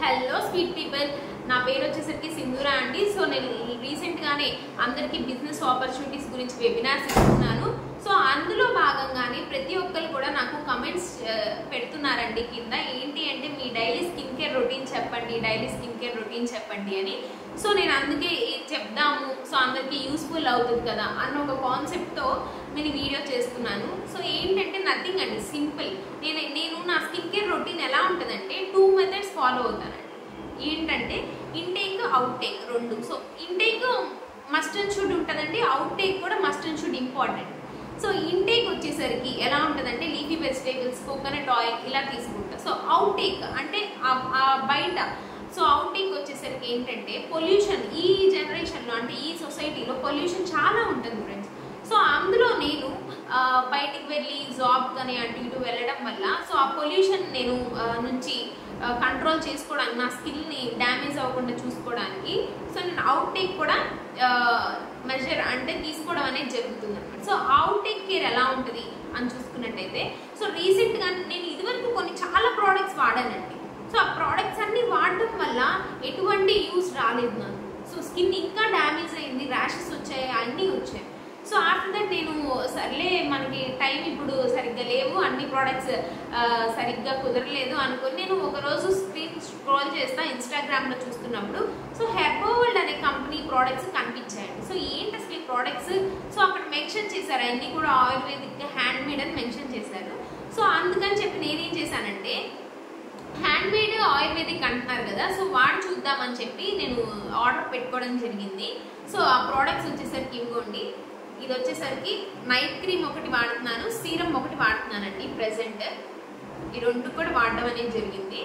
Hello sweet people, నా పేరు వచ్చేసరికి సింధూరా అండి. సో నేను రీసెంట్గానే అందరికీ బిజినెస్ ఆపర్చునిటీస్ గురించి వెబినార్స్ ఇస్తున్నాను. సో అందులో భాగంగానే ప్రతి ఒక్కరు కూడా నాకు కమెంట్స్ పెడుతున్నారండి కింద. ఏంటి అంటే మీ డైలీ స్కిన్ కేర్ రొటీన్ చెప్పండి అని. సో నేను అందుకే చెప్దాము, సో అందరికీ యూస్ఫుల్ అవుతుంది కదా అన్న ఒక కాన్సెప్ట్తో నేను వీడియో చేస్తున్నాను. సో ఏంటంటే నథింగ్ అండి, సింపుల్. నేను నా స్కిన్ కేర్ రొటీన్ ఎలా ఉంటుందంటే 2 మెథడ్స్ ఫాలో అవుతానండి. ఏంటంటే ఇంటేక్, అవుట్ టేక్ రెండు. So intake must and should ఉంటుందండి, అవుట్ టేక్ కూడా must and should important. So intake వచ్చేసరికి ఎలా ఉంటుందంటే లీఫీ వెజిటేబుల్స్, కోకోనట్ ఆయిల్ ఇలా తీసుకుంటా. సో అవుట్ టేక్ అంటే బయట. సో అవుట్ టేక్ వచ్చేసరికి ఏంటంటే పొల్యూషన్, ఈ జనరేషన్లో అంటే ఈ సొసైటీలో పొల్యూషన్ చాలా ఉంటుంది ఫ్రెండ్స్. సో అందులో నేను బయటికి వెళ్ళి జాబ్ కానీ అటు ఇటు వెళ్ళడం వల్ల సో ఆ పొల్యూషన్ నేను నుంచి కంట్రోల్ చేసుకోవడానికి, నా స్కిన్ని డ్యామేజ్ అవ్వకుండా చూసుకోవడానికి సో నేను అవుట్ టేక్ కూడా మెజర్ అంటే తీసుకోవడం అనేది జరుగుతుంది అనమాట. సో అవుట్ టేక్ కేర్ ఎలా ఉంటుంది అని చూసుకున్నట్టయితే, సో రీసెంట్గా నేను ఇదివరకు కొన్ని చాలా ప్రోడక్ట్స్ వాడానండి. సో ఆ ప్రోడక్ట్స్ అన్ని వాడడం వల్ల ఎటువంటి యూస్ రాలేదు నాకు. సో స్కిన్ ఇంకా డ్యామేజ్ అయింది, ర్యాషెస్ వచ్చాయి, అన్నీ వచ్చాయి. సో ఆఫ్టర్ దట్ నేను సర్లే మనకి టైం ఇప్పుడు సరిగ్గా లేవు, అన్ని ప్రోడక్ట్స్ సరిగ్గా కుదరలేదు అనుకుని నేను ఒకరోజు స్క్రీన్ స్క్రోల్ చేస్తా ఇన్స్టాగ్రామ్లో చూస్తున్నప్పుడు సో హెర్బోవల్డ్ అనే కంపెనీ ప్రోడక్ట్స్ కనిపించాయండి. సో ఏంటి అసలు ఈ ప్రోడక్ట్స్? సో అక్కడ మెన్షన్ చేశారు అన్నీ కూడా ఆయుర్వేదిక్ హ్యాండ్ మేడ్ అని మెన్షన్ చేశారు. సో అందుకని చెప్పి నేనేం చేశానంటే హ్యాండ్ మేడ్ ఆయుర్వేదిక్ అంటున్నారు కదా, సో వాడు చూద్దామని చెప్పి నేను ఆర్డర్ పెట్టుకోవడం జరిగింది. సో ఆ ప్రోడక్ట్స్ వచ్చేసరికి ఇవ్వండి, ఇది వచ్చేసరికి నైట్ క్రీమ్ ఒకటి వాడుతున్నాను, సీరం ఒకటి వాడుతున్నానండి ప్రెసెంట్. ఈ రెండు కూడా వాడడం అనేది జరిగింది.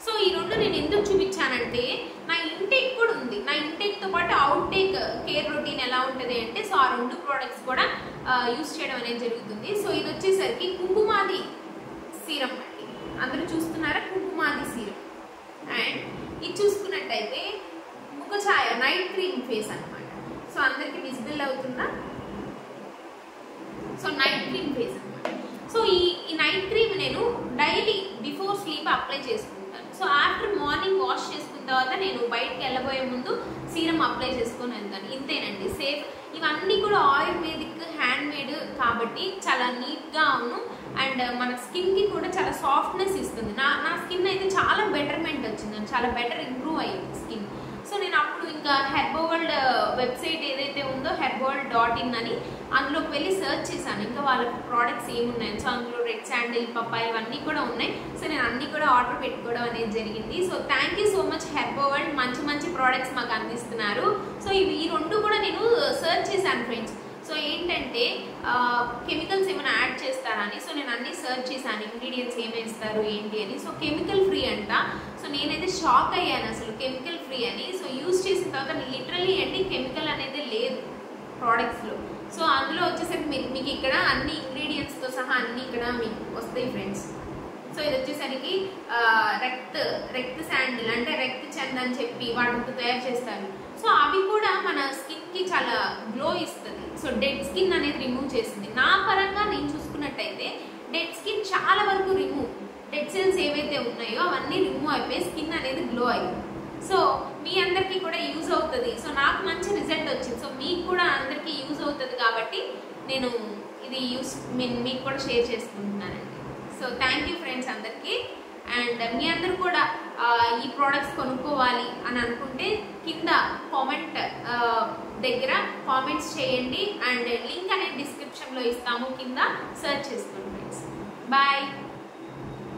సో ఈ రెండు నేను ఎందుకు చూపించానంటే నా ఇంటేక్ కూడా ఉంది. నా ఇంటేక్తో పాటు అవుట్ టేక్ కేర్ రొటీన్ ఎలా ఉంటుంది అంటే సో ఆ రెండు ప్రోడక్ట్స్ కూడా యూస్ చేయడం అనేది జరుగుతుంది. సో ఇది వచ్చేసరికి కుంకుమాది సీరం అండి, అందరూ చూస్తున్నారా, కుంకుమాది సీరం. అండ్ ఇది చూసుకున్నట్టయితే ముఖ ఛాయ నైట్ క్రీమ్ ఫేస్ అనమాట. సో అందరికి విజిబుల్ అవుతుందా? సో నైట్ క్రీమ్ ఫేస్ అనమాట. సో ఈ నైట్ క్రీమ్ నేను డైలీ బిఫోర్ స్లీప్ అప్లై చేసుకుంటాను. సో ఆఫ్టర్ మార్నింగ్ వాష్ చేసుకున్న తర్వాత నేను బయటకు వెళ్ళబోయే ముందు సీరం అప్లై చేసుకొని వెళ్తాను. ఇంతేనండి, సేఫ్. ఇవన్నీ కూడా ఆయుర్వేదిక్ హ్యాండ్ మేడ్ కాబట్టి చాలా నీట్గా అవును. అండ్ మన స్కిన్కి కూడా చాలా సాఫ్ట్నెస్ ఇస్తుంది. నా స్కిన్ అయితే చాలా బెటర్మెంట్ వచ్చిందండి, చాలా బెటర్ ఇంప్రూవ్ అయ్యింది స్కిన్. సో నేను అప్పుడు ఇంకా హెర్బోవల్డ్ వెబ్సైట్ ఏదైతే ఉందో herbowald.in అని అందులోకి వెళ్ళి సర్చ్ చేశాను ఇంకా వాళ్ళ ప్రోడక్ట్స్ ఏమున్నాయని. సో అందులో రెడ్ శాండిల్, పప్పాయ ఇవన్నీ కూడా ఉన్నాయి. సో నేను అన్నీ కూడా ఆర్డర్ పెట్టుకోవడం అనేది జరిగింది. So thank you so much హెర్బోవల్డ్, మంచి మంచి ప్రోడక్ట్స్ మాకు అందిస్తున్నారు. సో ఈ రెండు కూడా నేను సర్చ్ చేశాను ఫ్రెండ్స్. సో ఏంటంటే కెమికల్స్ ఏమైనా యాడ్ చేస్తారని. సో నేను అన్ని సర్చ్ చేశాను ఇంగ్రీడియంట్స్ ఏమేమి ఇస్తారు ఏంటి అని. సో కెమికల్ ఫ్రీ అంట. సో నేనైతే షాక్ అయ్యాను అసలు కెమికల్ ఫ్రీ అని. సో యూజ్ చేసిన తర్వాత లిటరలీ ఏంటి కెమికల్ అనేది లేదు ప్రోడక్ట్స్లో. సో అందులో వచ్చేసరికి మీకు ఇక్కడ అన్ని ఇంగ్రీడియంట్స్తో సహా అన్ని ఇక్కడ మీకు వస్తాయి ఫ్రెండ్స్. సో ఇది వచ్చేసరికి రక్త శాండిల్ అంటే రక్త చంద్ అని చెప్పి వాటితో తయారు చేస్తారు. సో అవి కూడా మన స్కిన్కి చాలా గ్లో ఇస్తుంది. సో డెడ్ స్కిన్ అనేది రిమూవ్ చేస్తుంది. నా పరంగా నేను చూసుకున్నట్టయితే డెడ్ స్కిన్ చాలా వరకు డెడ్ సెల్స్ ఏవైతే ఉన్నాయో అవన్నీ రిమూవ్ అయిపోయి స్కిన్ అనేది గ్లో అయ్యింది. సో మీ అందరికీ కూడా యూజ్ అవుతుంది. సో నాకు మంచి రిజల్ట్ వచ్చింది. సో మీకు కూడా అందరికీ యూజ్ అవుతుంది కాబట్టి నేను ఇది మీకు కూడా షేర్ చేసుకుంటున్నానండి. సో థ్యాంక్ యూ ఫ్రెండ్స్ అందరికీ. అండ్ మీ అందరూ కూడా ఈ ప్రోడక్ట్స్ కొనుక్కోవాలి అని అనుకుంటే కింద కామెంట్ దగ్గర కామెంట్స్ చేయండి. అండ్ లింక్ అనేది డిస్క్రిప్షన్లో ఇస్తాము, కింద సర్చ్ చేసుకోండి ఫ్రెండ్స్. బాయ్.